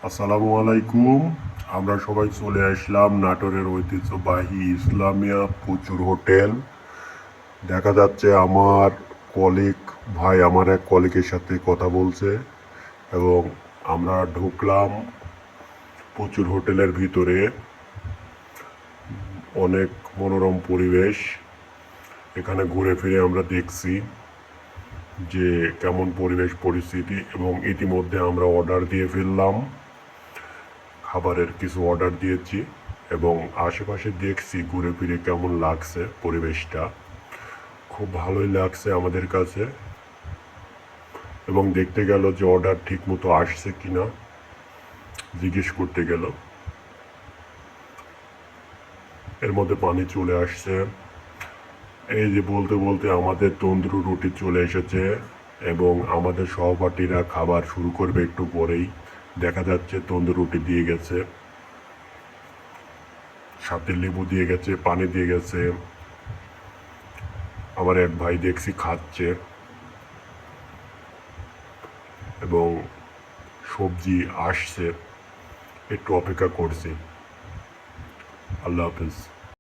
আসসালামু আলাইকুম। আমরা সবাই চলে আসলাম নাটোরের ঐতিহ্যবাহী ইসলামিয়া প্রচুর হোটেল। দেখা যাচ্ছে আমার আমার এক কলিগের সাথে কথা বলছে এবং আমরা ঢুকলাম প্রচুর হোটেলের ভিতরে। অনেক মনোরম পরিবেশ। এখানে ঘুরে ফিরে আমরা দেখছি যে কেমন পরিবেশ পরিস্থিতি, এবং ইতিমধ্যে আমরা অর্ডার দিয়ে ফেললাম, খাবারের কিছু অর্ডার দিয়েছি এবং আশেপাশে দেখছি ঘুরে ফিরে কেমন লাগছে পরিবেশটা। খুব ভালোই লাগছে আমাদের কাছে, এবং দেখতে গেল যে অর্ডার ঠিক মতো আসছে কিনা জিজ্ঞেস করতে গেল, এর মধ্যে পানি চলে আসছে। এই যে বলতে বলতে আমাদের তন্দুরি রুটি চলে এসেছে এবং আমাদের সহপাঠীরা খাবার শুরু করবে একটু পরেই। দেখা যাচ্ছে তন্দুরি রুটি দিয়ে গেছে, সাথে লেবু দিয়ে গেছে, পানি দিয়ে গেছে। আমার এক ভাই দেখছি খাচ্ছে এবং সবজি আসছে, একটু অপেক্ষা করছি। আল্লাহ হাফেজ।